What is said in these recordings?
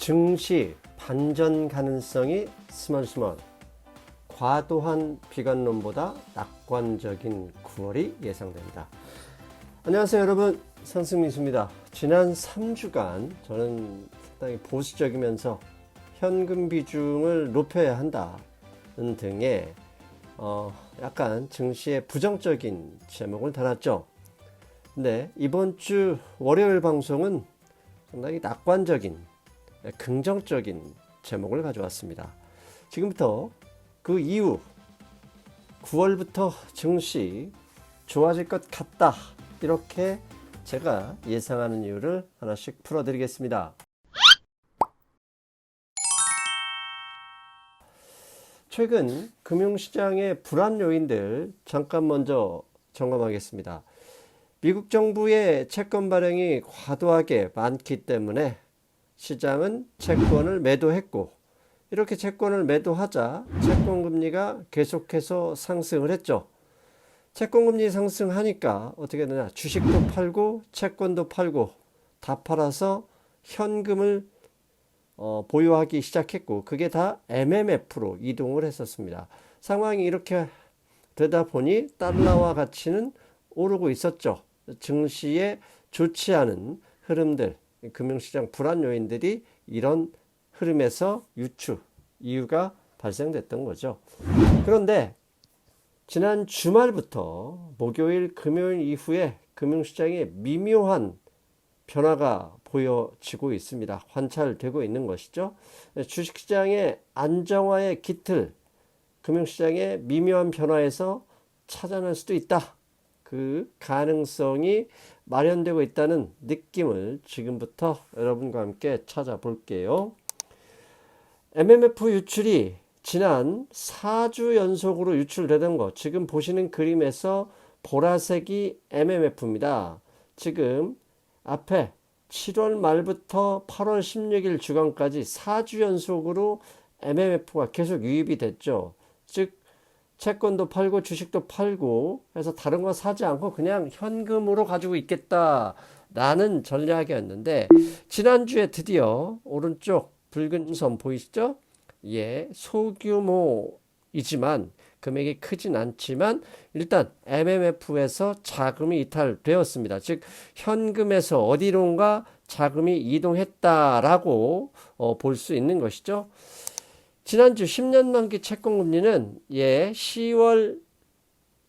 증시 반전 가능성이 스멀스멀. 과도한 비관론보다 낙관적인 9월이 예상됩니다. 안녕하세요 여러분, 선승민수입니다. 지난 3주간 저는 상당히 보수적이면서 현금 비중을 높여야 한다는 등의 약간 증시에 부정적인 제목을 달았죠. 근데 이번 주 월요일 방송은 상당히 낙관적인, 긍정적인 제목을 가져왔습니다. 지금부터 그 이후 9월부터 증시 좋아질 것 같다, 이렇게 제가 예상하는 이유를 하나씩 풀어드리겠습니다. 최근 금융시장의 불안 요인들 잠깐 먼저 점검하겠습니다. 미국 정부의 채권 발행이 과도하게 많기 때문에 시장은 채권을 매도했고, 이렇게 채권을 매도하자 채권금리가 계속해서 상승을 했죠. 채권금리 상승하니까 어떻게 되냐, 주식도 팔고 채권도 팔고 다 팔아서 현금을 보유하기 시작했고, 그게 다 MMF로 이동을 했었습니다. 상황이 이렇게 되다 보니 달러화 가치는 오르고 있었죠. 증시에 좋지 않은 흐름들, 금융시장 불안 요인들이 이런 흐름에서 이유가 발생됐던 거죠. 그런데 지난 주말부터 목요일, 금요일 이후에 금융시장에 미묘한 변화가 보여지고 있습니다. 관찰되고 있는 것이죠. 주식시장의 안정화의 깃틀, 금융시장의 미묘한 변화에서 찾아낼 수도 있다. 그 가능성이 마련되고 있다는 느낌을 지금부터 여러분과 함께 찾아볼게요. MMF 유출이 지난 4주 연속으로 유출되던 것, 지금 보시는 그림에서 보라색이 MMF입니다. 지금 앞에 7월 말부터 8월 16일 주간까지 4주 연속으로 MMF가 계속 유입이 됐죠. 즉 채권도 팔고 주식도 팔고 해서 다른 거 사지 않고 그냥 현금으로 가지고 있겠다라는 전략이었는데, 지난주에 드디어 오른쪽 붉은 선 보이시죠? 예, 소규모이지만 금액이 크진 않지만 일단 MMF에서 자금이 이탈되었습니다. 즉 현금에서 어디론가 자금이 이동했다라고 볼 수 있는 것이죠. 지난주 10년 만기 채권금리는 10월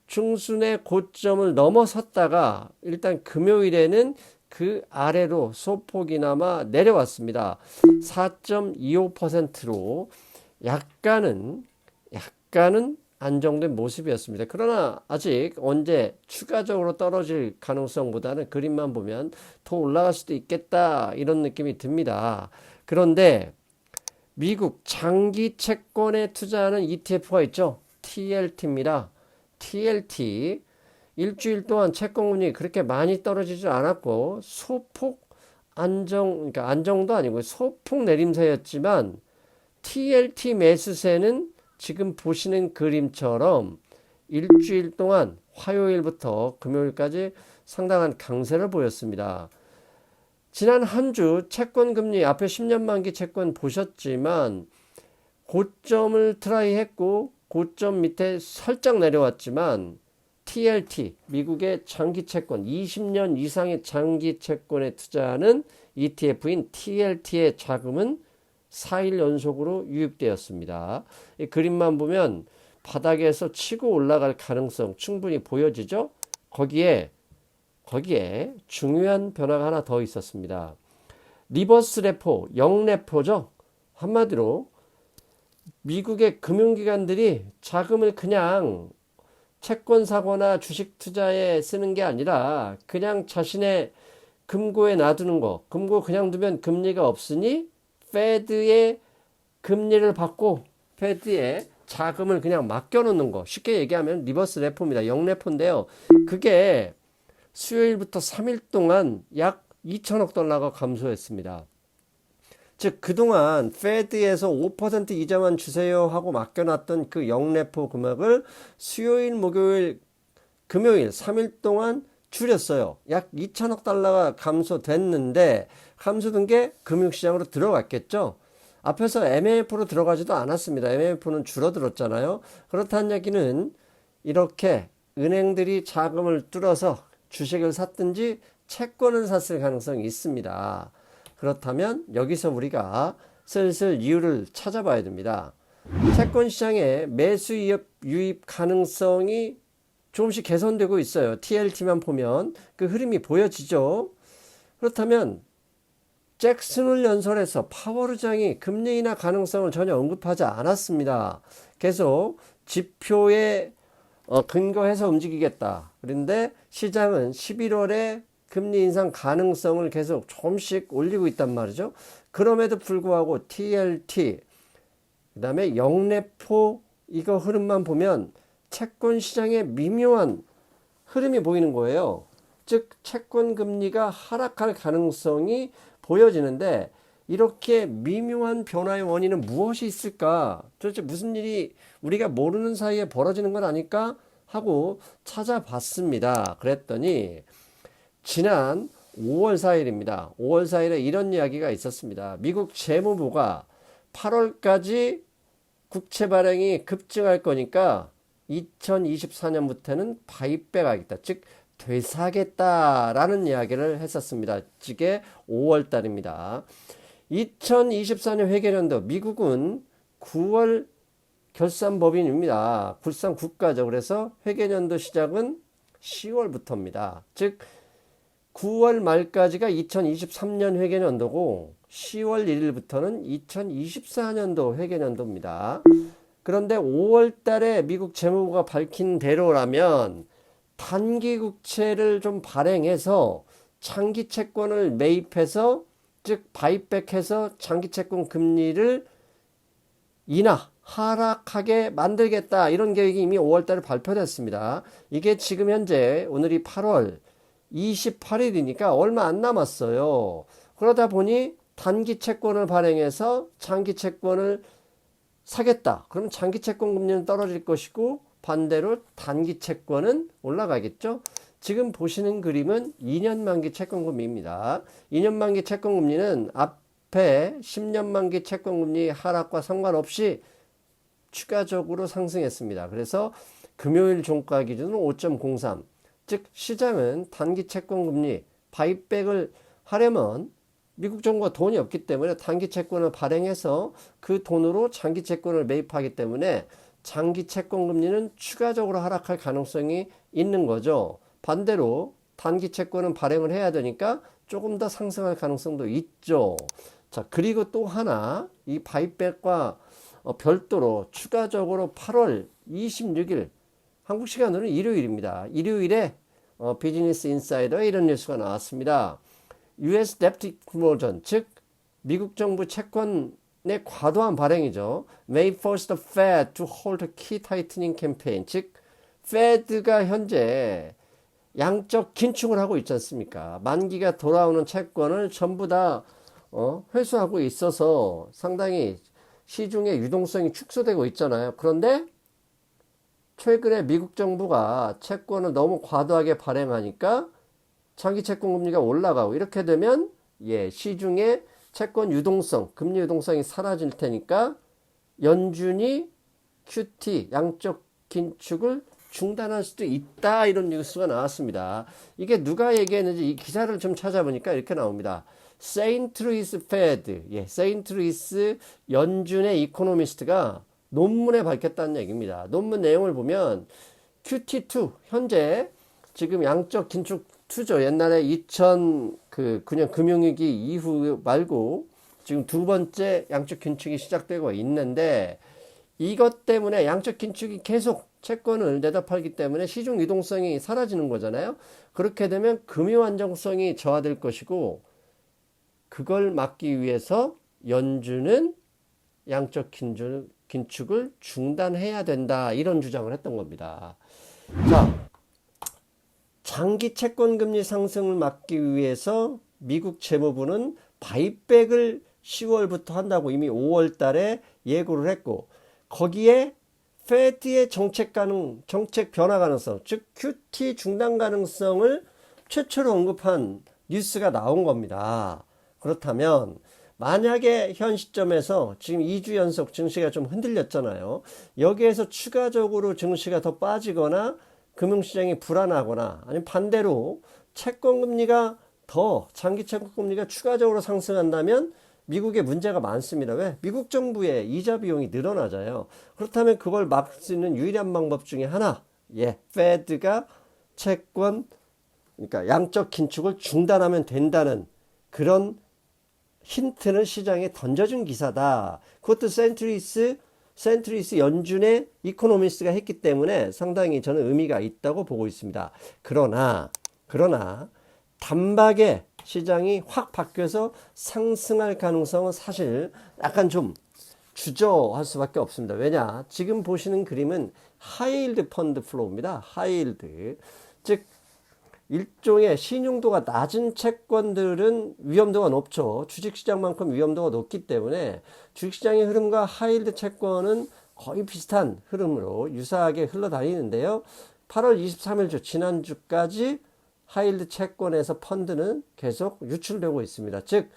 중순의 고점을 넘어섰다가 일단 금요일에는 그 아래로 소폭이나마 내려왔습니다. 4.25%로 약간은 안정된 모습이었습니다. 그러나 아직 언제 추가적으로 떨어질 가능성보다는 그림만 보면 더 올라갈 수도 있겠다, 이런 느낌이 듭니다. 그런데 미국 장기 채권에 투자하는 ETF가 있죠. TLT입니다. TLT. 일주일 동안 채권금리 그렇게 많이 떨어지지 않았고 소폭 그러니까 안정도 아니고 소폭 내림세였지만 TLT 매수세는 지금 보시는 그림처럼 일주일 동안 화요일부터 금요일까지 상당한 강세를 보였습니다. 지난 한 주 채권금리 앞에 10년 만기 채권 보셨지만 고점을 트라이 했고 고점 밑에 살짝 내려왔지만 TLT, 미국의 장기 채권, 20년 이상의 장기 채권에 투자하는 ETF인 TLT의 자금은 4일 연속으로 유입되었습니다. 이 그림만 보면 바닥에서 치고 올라갈 가능성 충분히 보여지죠? 거기에 중요한 변화가 하나 더 있었습니다. 리버스 레포, 역레포죠. 한마디로 미국의 금융기관들이 자금을 그냥 채권 사거나 주식 투자에 쓰는 게 아니라 그냥 자신의 금고에 놔두는 거. 금고 그냥 두면 금리가 없으니 페드의 금리를 받고 페드의 자금을 그냥 맡겨놓는 거. 쉽게 얘기하면 리버스 레포입니다. 역레포인데요. 그게 수요일부터 3일 동안 약 2천억 달러가 감소했습니다. 즉 그동안 페드에서 5% 이자만 주세요 하고 맡겨놨던 그 역레포 금액을 수요일, 목요일, 금요일 3일 동안 줄였어요. 약 2천억 달러가 감소됐는데 감소된 게 금융시장으로 들어갔겠죠. 앞에서 MMF로 들어가지도 않았습니다. MMF는 줄어들었잖아요. 그렇다는 얘기는 이렇게 은행들이 자금을 뚫어서 주식을 샀든지 채권을 샀을 가능성이 있습니다. 그렇다면 여기서 우리가 슬슬 이유를 찾아봐야 됩니다. 채권 시장의 매수 유입 가능성이 조금씩 개선되고 있어요. TLT만 보면 그 흐름이 보여지죠. 그렇다면 잭슨홀 연설에서 파월 의장이 금리 인하 가능성을 전혀 언급하지 않았습니다. 계속 지표에 근거해서 움직이겠다. 그런데 시장은 11월에 금리 인상 가능성을 계속 조금씩 올리고 있단 말이죠. 그럼에도 불구하고 TLT, 그 다음에 영래포 이거 흐름만 보면 채권 시장에 미묘한 흐름이 보이는 거예요. 즉 채권 금리가 하락할 가능성이 보여지는데 이렇게 미묘한 변화의 원인은 무엇이 있을까? 도대체 무슨 일이 우리가 모르는 사이에 벌어지는 건 아닐까? 하고 찾아봤습니다. 그랬더니 지난 5월 4일입니다. 5월 4일에 이런 이야기가 있었습니다. 미국 재무부가 8월까지 국채 발행이 급증할 거니까 2024년부터는 바이백 하겠다. 즉 되사겠다라는 이야기를 했었습니다. 이게 5월 달입니다. 2024년 회계연도 미국은 9월 결산법인입니다. 굴산 국가죠. 그래서 회계연도 시작은 10월부터입니다. 즉 9월 말까지가 2023년 회계연도고 10월 1일부터는 2024년도 회계연도입니다. 그런데 5월 달에 미국 재무부가 밝힌 대로라면 단기 국채를 좀 발행해서 장기 채권을 매입해서 즉 바이백해서 장기 채권 금리를 인하 하락하게 만들겠다 이런 계획이 이미 5월 달에 발표됐습니다. 이게 지금 현재 오늘이 8월 28일이니까 얼마 안 남았어요. 그러다 보니 단기 채권을 발행해서 장기 채권을 사겠다. 그럼 장기 채권 금리는 떨어질 것이고 반대로 단기 채권은 올라가겠죠. 지금 보시는 그림은 2년 만기 채권 금리입니다. 2년 만기 채권 금리는 앞에 10년 만기 채권 금리 하락과 상관없이 추가적으로 상승했습니다. 그래서 금요일 종가 기준으로 5.03. 즉 시장은 단기 채권 금리 바이백을 하려면 미국 정부가 돈이 없기 때문에 단기 채권을 발행해서 그 돈으로 장기 채권을 매입하기 때문에 장기 채권 금리는 추가적으로 하락할 가능성이 있는 거죠. 반대로 단기 채권은 발행을 해야 되니까 조금 더 상승할 가능성도 있죠. 자, 그리고 또 하나 이 바이백과 별도로 추가적으로 8월 26일 한국 시간으로는 일요일입니다. 일요일에 비즈니스 인사이더에 이런 뉴스가 나왔습니다. US Debt Conversion, 즉 미국 정부 채권의 과도한 발행이죠. May force the Fed to hold a key tightening campaign. 즉 Fed가 현재 양적 긴축을 하고 있지 않습니까? 만기가 돌아오는 채권을 전부 다 회수하고 있어서 상당히 시중의 유동성이 축소되고 있잖아요. 그런데 최근에 미국 정부가 채권을 너무 과도하게 발행하니까 장기 채권 금리가 올라가고 이렇게 되면 시중의 채권 유동성, 금리 유동성이 사라질 테니까 연준이 QT 양적 긴축을 중단할 수도 있다 이런 뉴스가 나왔습니다. 이게 누가 얘기했는지 이 기사를 좀 찾아보니까 이렇게 나옵니다. 세인트루이스 페드, 세인트루이스 연준의 이코노미스트가 논문에 밝혔다는 얘기입니다. 논문 내용을 보면 QT2 현재 지금 양적 긴축 2죠. 옛날에 2009년 금융위기 이후 말고 지금 두 번째 양적 긴축이 시작되고 있는데 이것 때문에 양적 긴축이 계속 채권을 내다 팔기 때문에 시중 유동성이 사라지는 거잖아요. 그렇게 되면 금융 안정성이 저하될 것이고 그걸 막기 위해서 연준은 양적 긴축을 중단해야 된다 이런 주장을 했던 겁니다. 자, 장기 채권 금리 상승을 막기 위해서 미국 재무부는 바이백을 10월부터 한다고 이미 5월 달에 예고를 했고 거기에 페드의 정책 변화 가능성, 즉 QT 중단 가능성을 최초로 언급한 뉴스가 나온 겁니다. 그렇다면 만약에 현 시점에서 지금 2주 연속 증시가 좀 흔들렸잖아요. 여기에서 추가적으로 증시가 더 빠지거나 금융시장이 불안하거나 아니면 반대로 채권금리가 더 장기 채권금리가 추가적으로 상승한다면 미국에 문제가 많습니다. 왜? 미국 정부의 이자 비용이 늘어나잖아요. 그렇다면 그걸 막을 수 있는 유일한 방법 중에 하나, 페드가 채권, 그러니까 양적 긴축을 중단하면 된다는 그런 힌트는 시장에 던져준 기사다. 그것도 센트리스 연준의 이코노미스트가 했기 때문에 상당히 저는 의미가 있다고 보고 있습니다. 그러나 단박에 시장이 확 바뀌어서 상승할 가능성은 사실 약간 좀 주저할 수밖에 없습니다. 왜냐? 지금 보시는 그림은 하이힐드 펀드 플로우입니다. 하이힐드. 즉 일종의 신용도가 낮은 채권들은 위험도가 높죠. 주식시장만큼 위험도가 높기 때문에 주식시장의 흐름과 하이힐드 채권은 거의 비슷한 흐름으로 유사하게 흘러다니는데요. 8월 23일주 지난주까지 하이힐드 채권에서 펀드는 계속 유출되고 있습니다. 즉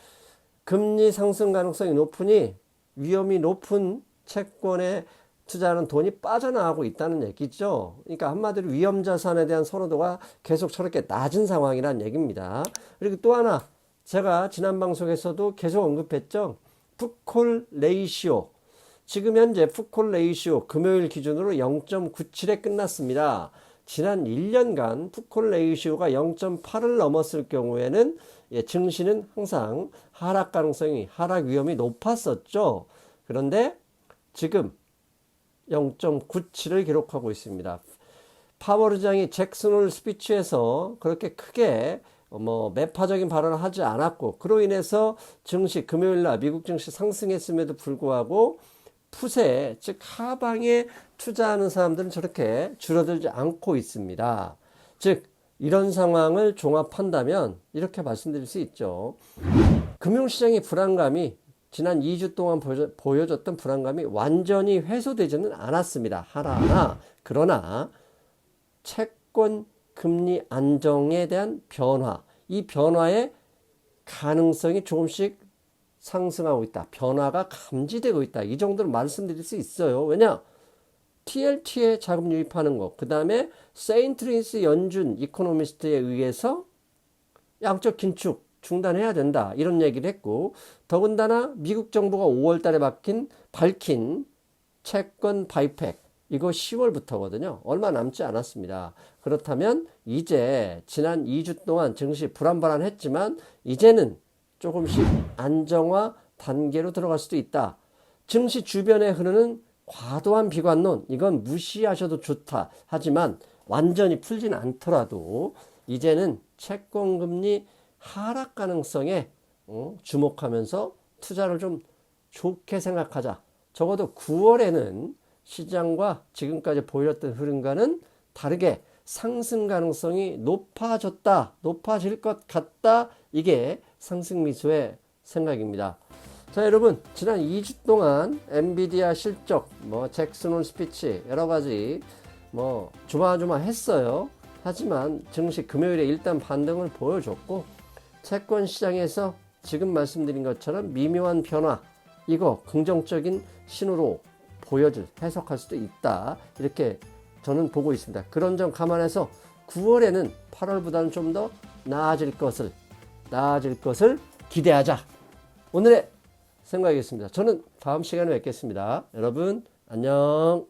금리 상승 가능성이 높으니 위험이 높은 채권에 투자하는 돈이 빠져나가고 있다는 얘기죠. 그러니까 한마디로 위험 자산에 대한 선호도가 계속 저렇게 낮은 상황이라는 얘기입니다. 그리고 또 하나 제가 지난 방송에서도 계속 언급했죠. 풋콜 레이시오. 지금 현재 풋콜 레이시오 금요일 기준으로 0.97에 끝났습니다. 지난 1년간 풋콜 레이시오가 0.8을 넘었을 경우에는 증시는 항상 하락 가능성이, 하락 위험이 높았었죠. 그런데 지금 0.97을 기록하고 있습니다. 파월 의장이 잭슨홀 스피치에서 그렇게 크게 매파적인 발언을 하지 않았고, 그로 인해서 증시 금요일날 미국 증시 상승했음에도 불구하고 풋에, 즉 하방에 투자하는 사람들은 저렇게 줄어들지 않고 있습니다. 즉 이런 상황을 종합한다면 이렇게 말씀드릴 수 있죠. 금융시장의 불안감이 지난 2주 동안 보여줬던 불안감이 완전히 해소되지는 않았습니다. 하나하나. 그러나 채권 금리 안정에 대한 변화, 이 변화의 가능성이 조금씩 상승하고 있다. 변화가 감지되고 있다. 이 정도로 말씀드릴 수 있어요. 왜냐? TLT에 자금 유입하는 것, 그 다음에 세인트리스 연준 이코노미스트에 의해서 양적 긴축 중단해야 된다. 이런 얘기를 했고, 더군다나 미국 정부가 5월 달에 밝힌 채권 바이팩, 이거 10월부터거든요. 얼마 남지 않았습니다. 그렇다면 이제 지난 2주 동안 증시 불안불안했지만 이제는 조금씩 안정화 단계로 들어갈 수도 있다. 증시 주변에 흐르는 과도한 비관론, 이건 무시하셔도 좋다. 하지만 완전히 풀진 않더라도 이제는 채권금리 하락 가능성에 주목하면서 투자를 좀 좋게 생각하자. 적어도 9월에는 시장과 지금까지 보였던 흐름과는 다르게 상승 가능성이 높아질 것 같다. 이게 상승 미소의 생각입니다. 자, 여러분, 지난 2주 동안 엔비디아 실적, 잭슨홀 스피치 여러 가지 조마조마했어요. 하지만 증시 금요일에 일단 반등을 보여줬고, 채권 시장에서 지금 말씀드린 것처럼 미묘한 변화, 이거 긍정적인 신호로 해석할 수도 있다. 이렇게 저는 보고 있습니다. 그런 점 감안해서 9월에는 8월보다는 좀 더 나아질 것을 기대하자. 오늘의 생각이겠습니다. 저는 다음 시간에 뵙겠습니다. 여러분 안녕.